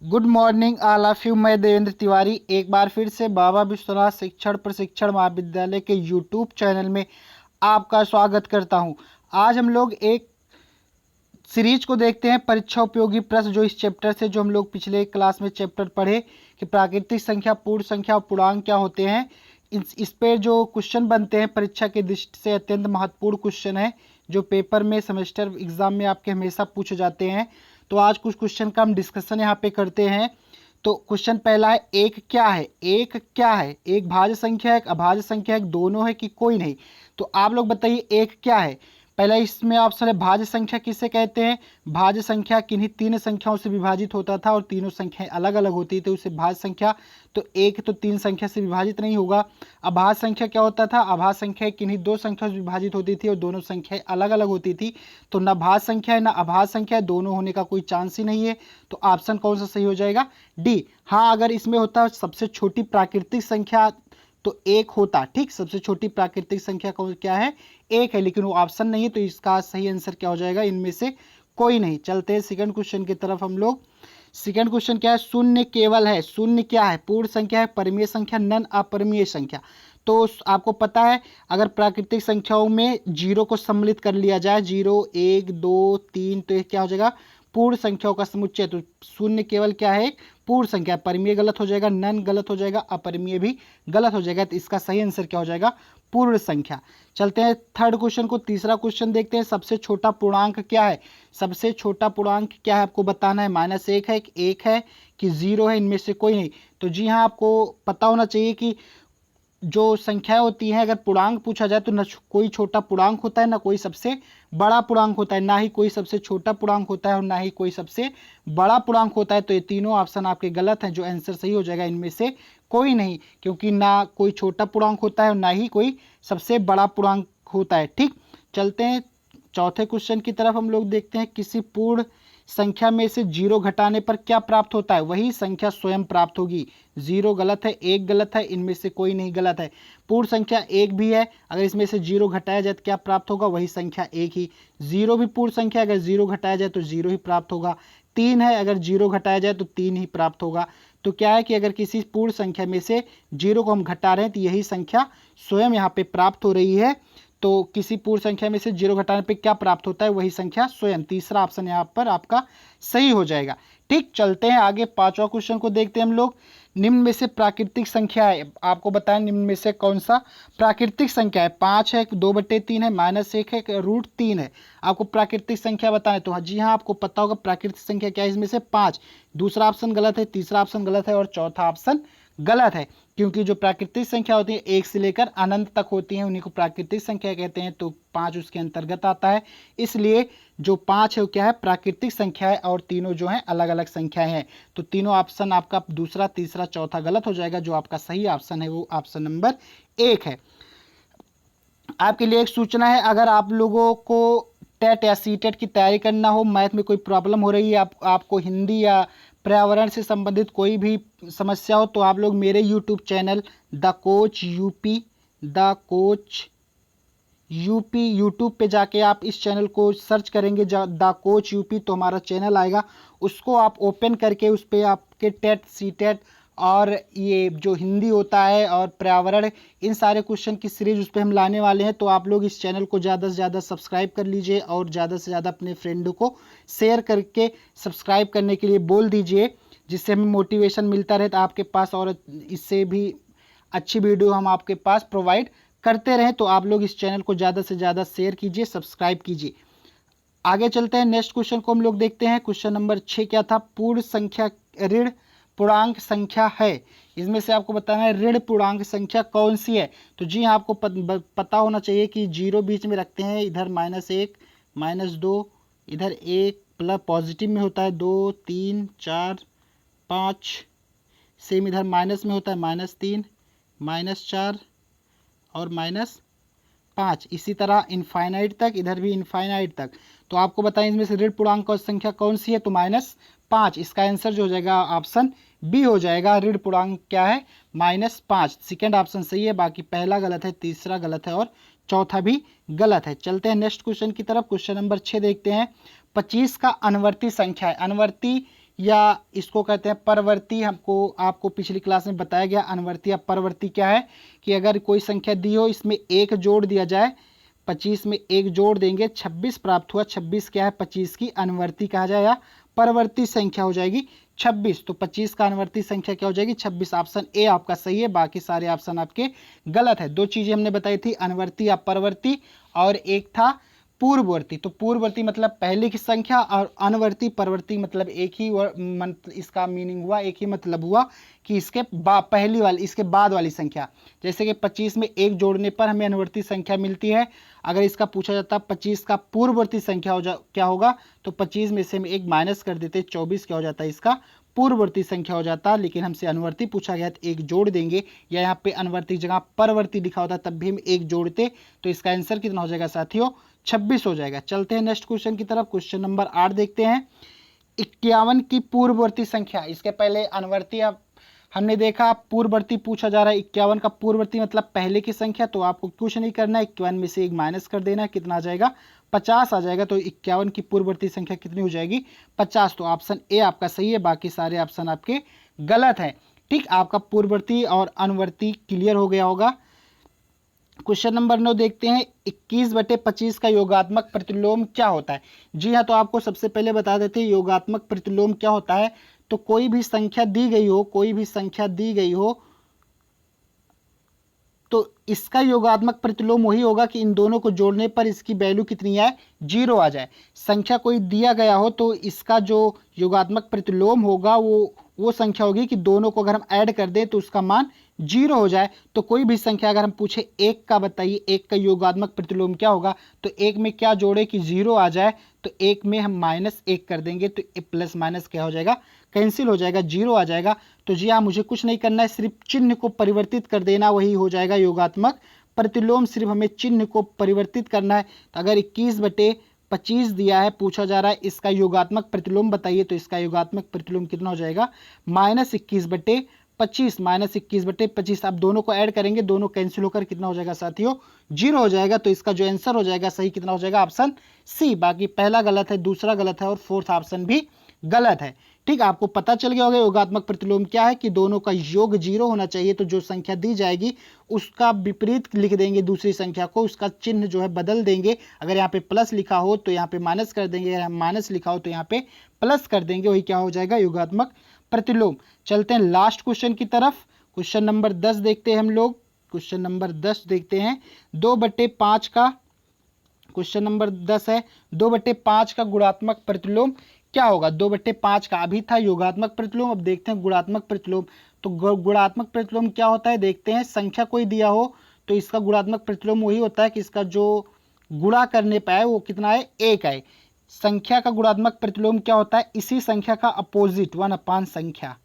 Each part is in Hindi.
Good morning all of you. मैं देवेंद्र तिवारी एक बार फिर से बाबा विश्वनाथ शिक्षण प्रशिक्षण महाविद्यालय के यूट्यूब चैनल में आपका स्वागत करता हूं। आज हम लोग एक सीरीज को देखते हैं, परीक्षा उपयोगी प्रश्न, जो इस चैप्टर से जो हम लोग पिछले क्लास में चैप्टर पढ़े कि प्राकृतिक संख्या, पूर्ण संख्या और पूर्णांक क्या होते हैं। इस पे जो क्वेश्चन बनते हैं परीक्षा की दृष्टि से अत्यंत महत्वपूर्ण क्वेश्चन है, जो पेपर में सेमेस्टर एग्जाम में आपके हमेशा पूछे जाते हैं। तो आज कुछ क्वेश्चन का हम डिस्कशन यहाँ पे करते हैं। तो क्वेश्चन पहला है, एक क्या है? एक क्या है? एक भाज्य संख्या है, एक अभाज्य संख्या है, दोनों है कि कोई नहीं? तो आप लोग बताइए एक क्या है। पहला इसमें ऑप्शन है भाज्य संख्या किसे कहते हैं? भाज्य संख्या किन्हीं तीन संख्याओं से विभाजित होता था और तीनों संख्याएं अलग अलग होती थी, उसे भाज्य संख्या। तो एक तो तीन संख्या से विभाजित नहीं होगा। अभाज्य संख्या क्या होता था? अभाज्य संख्या किन्हीं दो संख्याओं से विभाजित होती थी और दोनों संख्याएं अलग अलग होती थी। तो न भाज्य संख्या है न अभाज्य संख्या है, दोनों होने का कोई चांस ही नहीं है। तो ऑप्शन कौन सा सही हो जाएगा? डी। हाँ, अगर इसमें होता सबसे छोटी प्राकृतिक संख्या तो एक होता। ठीक, सबसे छोटी प्राकृतिक संख्या कौन क्या है? एक है, लेकिन वो ऑप्शन नहीं है, तो इसका सही आंसर क्या हो जाएगा? इनमें से कोई नहीं। चलते हैं सेकंड क्वेश्चन की तरफ हम लोग। सेकंड क्वेश्चन क्या है? शून्य केवल है। शून्य क्या है? पूर्ण संख्या है, परिमेय संख्या, नन अपरिमेय संख्या। तो आपको पता है, अगर प्राकृतिक संख्याओं में जीरो को सम्मिलित कर लिया जाए, 0 1 2 3, तो ये क्या हो जाएगा? पूर्ण संख्याओं का समुच्चय। तो शून्य केवल क्या है? पूर्ण संख्या। परिमेय गलत हो जाएगा, नन गलत हो जाएगा, अपरिमेय भी गलत हो जाएगा। तो इसका सही आंसर क्या हो जाएगा? पूर्ण संख्या। चलते हैं थर्ड क्वेश्चन को, तीसरा क्वेश्चन देखते हैं। सबसे छोटा पूर्णांक क्या है? सबसे छोटा पूर्णांक क्या है आपको बताना है। -1 है, एक है कि 0 है, इनमें से कोई नहीं। तो जी हाँ, आपको पता होना चाहिए कि जो संख्याएं होती हैं, अगर पूर्णांक पूछा जाए तो न कोई छोटा पूर्णांक होता है, ना कोई सबसे बड़ा पूर्णांक होता है, ना ही कोई सबसे छोटा पूर्णांक होता है और ना ही कोई सबसे बड़ा पूर्णांक होता है। तो ये तीनों ऑप्शन आपके गलत हैं। जो आंसर सही हो जाएगा इनमें से कोई नहीं, क्योंकि ना कोई छोटा पूर्णांक होता है और ना ही कोई सबसे बड़ा पूर्णांक होता है। ठीक, चलते हैं चौथे क्वेश्चन की तरफ हम लोग देखते हैं। किसी पूर्ण संख्या में से 0 घटाने पर क्या प्राप्त होता है? वही संख्या स्वयं प्राप्त होगी। 0 गलत है, 1 गलत है, इनमें से कोई नहीं गलत है। पूर्ण संख्या 1 भी है, अगर इसमें से 0 घटाया जाए तो क्या प्राप्त होगा? वही संख्या 1 ही। 0 भी पूर्ण संख्या, अगर 0 घटाया जाए तो 0 ही प्राप्त होगा। 3 है, अगर 0 घटाया जाए तो 3 ही प्राप्त होगा। तो क्या है कि अगर किसी पूर्ण संख्या में से 0 को हम घटा रहे हैं तो यही संख्या स्वयं यहाँ पे प्राप्त हो रही है। तो किसी पूर्ण संख्या में से 0 घटाने पे क्या प्राप्त होता है? वही संख्या स्वयं। तीसरा ऑप्शन यहाँ पर आपका सही हो जाएगा। ठीक, चलते हैं आगे, पांचवा क्वेश्चन को देखते हैं हम लोग। निम्न में से प्राकृतिक संख्या है, आपको बताएं निम्न में से कौन सा प्राकृतिक संख्या है? 5 है, 2/3 है, -1 है, √3 है। आपको प्राकृतिक संख्या बताएं तो जी हाँ, आपको पता होगा प्राकृतिक संख्या क्या है। इसमें से 5। दूसरा ऑप्शन गलत है, तीसरा ऑप्शन गलत है और चौथा ऑप्शन गलत है, क्योंकि जो प्राकृतिक संख्या होती है 1 से लेकर अनंत तक होती हैं, उन्हीं को प्राकृतिक संख्या कहते हैं। तो 5 उसके अंतर्गत आता है, इसलिए जो 5 है वो क्या है? प्राकृतिक संख्या है, और तीनों जो है अलग अलग संख्याएं हैं। तो तीनों ऑप्शन आपका दूसरा, तीसरा, चौथा गलत हो जाएगा। जो आपका सही ऑप्शन है वो ऑप्शन नंबर 1 है। आपके लिए एक सूचना है, अगर आप लोगों को टेट या सीटेट की तैयारी करना हो, मैथ में कोई प्रॉब्लम हो रही है, आपको हिंदी या पर्यावरण से संबंधित कोई भी समस्या हो, तो आप लोग मेरे YouTube channel the coach UP YouTube पे जाके आप इस चैनल को सर्च करेंगे, द कोच यूपी, तो हमारा चैनल आएगा। उसको आप ओपन करके उस पर आपके टेट, सीटेट और ये जो हिंदी होता है और पर्यावरण, इन सारे क्वेश्चन की सीरीज उस पर हम लाने वाले हैं। तो आप लोग इस चैनल को ज़्यादा से ज़्यादा सब्सक्राइब कर लीजिए और ज़्यादा से ज़्यादा अपने फ्रेंड को शेयर करके सब्सक्राइब करने के लिए बोल दीजिए, जिससे हमें मोटिवेशन मिलता रहे तो आपके पास और इससे भी अच्छी वीडियो हम आपके पास प्रोवाइड करते रहें। तो आप लोग इस चैनल को ज़्यादा से ज़्यादा शेयर कीजिए, सब्सक्राइब कीजिए। आगे चलते हैं, नेक्स्ट क्वेश्चन को हम लोग देखते हैं। क्वेश्चन नंबर 6 क्या था? पूर्ण संख्या ऋण पूर्णांक संख्या है, इसमें से आपको बताना है ऋण पूर्णांक संख्या कौन सी है। तो जी हाँ, आपको पता होना चाहिए कि 0 बीच में रखते हैं, इधर -1 -2, इधर 1 प्लस पॉजिटिव में होता है 2 3 4 5, सेम इधर माइनस में होता है -3 -4 और -5, इसी तरह इनफाइनाइट तक, इधर भी इनफाइनाइट तक। तो आपको बताएं इसमें से ऋण पूर्णांक संख्या कौन सी है? तो -5। इसका आंसर जो हो जाएगा ऑप्शन बी हो जाएगा। ऋण पूर्णांक क्या है? -5। सेकेंड ऑप्शन सही है, बाकी पहला गलत है, तीसरा गलत है और चौथा भी गलत है। चलते हैं नेक्स्ट क्वेश्चन की तरफ। क्वेश्चन नंबर 6 देखते हैं। 25 का अनुवर्ती संख्या है। अनुवर्ती या इसको कहते हैं परवर्ती। हमको आपको पिछली क्लास में बताया गया अनुवर्ती या परवर्ती क्या है कि अगर कोई संख्या दी हो, इसमें एक जोड़ दिया जाए, 25 में एक जोड़ देंगे, 26 प्राप्त हुआ, 26 क्या है 25 की अनुवर्ती कहा जाए या परवर्ती संख्या हो जाएगी 26। तो 25 का अनुवर्ती संख्या क्या हो जाएगी 26। ऑप्शन ए आपका सही है, बाकी सारे ऑप्शन आपके गलत है। दो चीजें हमने बताई थी, अनुवर्ती या परवर्ती, और एक था पूर्ववर्ती। तो पूर्ववर्ती मतलब पहले की संख्या, और अनुवर्ती परवर्ती मतलब एक ही इसका मीनिंग हुआ, एक ही मतलब हुआ कि इसके पहली वाली, इसके बाद वाली संख्या। जैसे कि 25 में एक जोड़ने पर हमें अनुवर्ती संख्या मिलती है। अगर इसका पूछा जाता 25 का पूर्ववर्ती संख्या क्या होगा, तो 25 में से हम एक माइनस कर देते, 24 क्या हो जाता है इसका पूर्ववर्ती संख्या हो जाता। लेकिन हमसे अनुवर्ती पूछा गया तो एक जोड़ देंगे, या यहाँ पे अनुवर्ती जगह परवर्ती लिखा होता तब भी हम एक जोड़ते, तो इसका आंसर कितना हो जाएगा साथियों 26 हो जाएगा। चलते हैं नेक्स्ट क्वेश्चन की तरफ। क्वेश्चन नंबर 8 देखते हैं। 51 की पूर्ववर्ती संख्या, इसके पहले अनुवर्ती हमने देखा, पूर्ववर्ती पूछा जा रहा है। 51 का पूर्ववर्ती मतलब पहले की संख्या, तो आपको कुछ नहीं करना है, 51 में से एक माइनस कर देना है, कितना आ जाएगा 50 आ जाएगा। तो 51 की पूर्ववर्ती संख्या कितनी हो जाएगी 50। तो ऑप्शन ए आपका सही है, बाकी सारे ऑप्शन आपके गलत है। ठीक, आपका पूर्ववर्ती और अनुवर्ती क्लियर हो गया होगा। क्वेश्चन नंबर 9 देखते हैं। 21/25 का योगात्मक प्रतिलोम क्या होता है। जी हाँ, तो आपको सबसे पहले बता देते हैं योगात्मक प्रतिलोम क्या होता है। तो कोई भी संख्या दी गई हो, कोई भी संख्या दी गई हो, तो इसका योगात्मक प्रतिलोम वही होगा कि इन दोनों को जोड़ने पर इसकी वैल्यू कितनी आए 0 आ जाए। संख्या कोई दिया गया हो तो इसका जो योगात्मक प्रतिलोम होगा वो संख्या होगी कि दोनों को अगर हम ऐड कर दें तो उसका मान 0 हो जाए। तो कोई भी संख्या अगर हम पूछे एक का बताइए, एक का योगात्मक प्रतिलोम क्या होगा, तो एक में क्या जोड़े कि 0 आ जाए, तो एक में हम -1 कर देंगे तो प्लस माइनस क्या हो जाएगा कैंसिल हो जाएगा, 0 आ जाएगा। तो जी हाँ, मुझे कुछ नहीं करना है, सिर्फ चिन्ह को परिवर्तित कर देना, वही हो जाएगा योगात्मक प्रतिलोम। सिर्फ हमें चिन्ह को परिवर्तित करना है। तो अगर 21/25 दिया है, पूछा जा रहा है इसका योगात्मक प्रतिलोम बताइए, तो इसका योगात्मक प्रतिलोम कितना हो जाएगा -21/25, -21/25। अब दोनों को ऐड करेंगे, दोनों कैंसिल होकर कितना हो जाएगा साथियों 0 हो जाएगा। तो इसका जो आंसर हो जाएगा सही कितना हो जाएगा ऑप्शन सी। बाकी पहला गलत है, दूसरा गलत है और फोर्थ ऑप्शन भी गलत है। ठीक, आपको पता चल गया होगा योगात्मक प्रतिलोम क्या है कि दोनों का योग 0 होना चाहिए। तो जो संख्या दी जाएगी उसका विपरीत लिख देंगे दूसरी संख्या को, उसका चिन्ह जो है बदल देंगे। अगर यहाँ पे प्लस लिखा हो तो यहाँ पे माइनस कर देंगे, अगर माइनस लिखा हो तो यहाँ पे प्लस कर देंगे, वही क्या हो जाएगा योगात्मक प्रतिलोम। चलते हैं लास्ट क्वेश्चन की तरफ। क्वेश्चन नंबर 10 देखते हैं हम लोग। क्वेश्चन नंबर 10 देखते हैं। 2/5 का क्वेश्चन नंबर 10 है। 2/5 का गुणात्मक प्रतिलोम क्या होगा। 2/5 का अभी था योगात्मक प्रतिलोम, अब देखते हैं गुणात्मक प्रतिलोम। तो गुणात्मक प्रतिलोम क्या होता है देखते हैं। संख्या कोई दिया हो तो इसका गुणात्मक प्रतिलोम वही होता है कि इसका जो गुणा करने पे आए वो कितना है 1 आए। संख्या का गुणात्मक प्रतिलोम क्या होता है, इसी संख्या का अपोजिट 1/, संख्या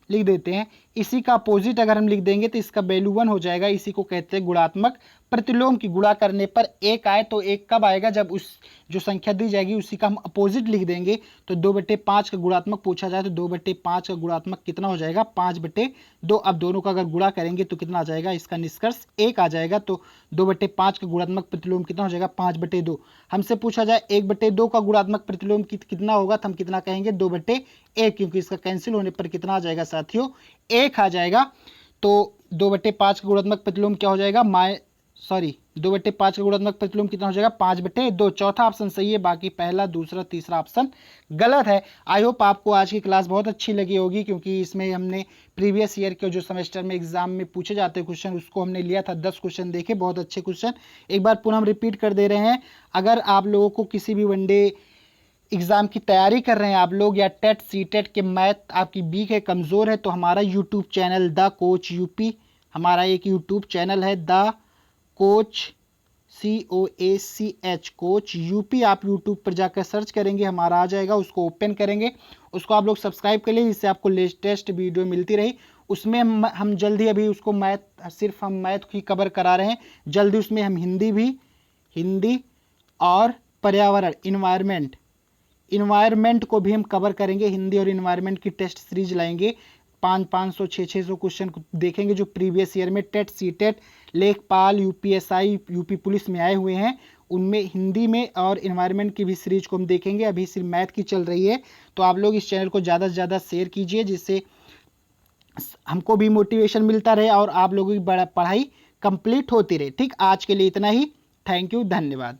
लिख देते हैं, इसी का अपोजिट अगर हम लिख देंगे तो इसका वैल्यू 1 हो जाएगा। इसी को कहते हैं गुणात्मक प्रतिलोम की गुणा करने पर 1 आए। तो 1 कब आएगा, जब उस जो संख्या दी जाएगी उसी का हम अपोजिट लिख देंगे। तो 2/5 का गुणात्मक पूछा जाए तो 2/5 का गुणात्मक कितना हो जाएगा 5/2। अब दोनों का अगर गुणा करेंगे तो कितना आ जाएगा, इसका निष्कर्ष 1 आ जाएगा। तो 2/5 का गुणात्मक प्रतिलोम कितना हो जाएगा 5/2। हमसे पूछा जाए 1/2 का गुणात्मक प्रतिलोम कितना होगा, तो हम कितना कहेंगे 2/1, क्योंकि इसका कैंसिल होने पर कितना आ जाएगा साथियों 1 आ जाएगा। तो 2/5 का गुणात्मक प्रतिलोम क्या हो जाएगा 2/5 का गुणात्मक प्रतिलोम कितना हो जाएगा 5/2। चौथा ऑप्शन सही है, बाकी पहला दूसरा तीसरा ऑप्शन गलत है। आई होप आपको आज की क्लास बहुत अच्छी लगी होगी, क्योंकि इसमें हमने प्रीवियस ईयर के जो सेमेस्टर में एग्जाम में पूछे जाते क्वेश्चन उसको हमने लिया था, 10 क्वेश्चन देखे, बहुत अच्छे क्वेश्चन। एक बार पुनः हम रिपीट कर दे रहे हैं। अगर आप लोगों को किसी भी वनडे एग्ज़ाम की तैयारी कर रहे हैं आप लोग, या टेट सीटेट के मैथ आपकी वीक है, कमज़ोर है, तो हमारा YouTube channel the coach UP, हमारा एक यूट्यूब चैनल है the coach COACH coach UP. आप यूट्यूब पर जाकर सर्च करेंगे, हमारा आ जाएगा, उसको ओपन करेंगे, उसको आप लोग सब्सक्राइब कर लीजिए, जिससे आपको लेटेस्ट वीडियो मिलती रही। उसमें हम जल्दी अभी उसको सिर्फ हम मैथ ही कवर करा रहे हैं, जल्दी उसमें हम हिंदी और पर्यावरण इन्वायरमेंट को भी हम कवर करेंगे। हिंदी और इन्वायरमेंट की टेस्ट सीरीज लाएंगे, 500 600 क्वेश्चन देखेंगे जो प्रीवियस ईयर में टेट सीटेट लेखपाल UPSI यूपी पुलिस में आए हुए हैं, उनमें हिंदी में और इन्वायरमेंट की भी सीरीज को हम देखेंगे। अभी सिर्फ मैथ की चल रही है, तो आप लोग इस चैनल को ज़्यादा से ज़्यादा शेयर कीजिए, जिससे हमको भी मोटिवेशन मिलता रहे और आप लोगों की पढ़ाई कंप्लीट होती रहे। ठीक, आज के लिए इतना ही। थैंक यू, धन्यवाद।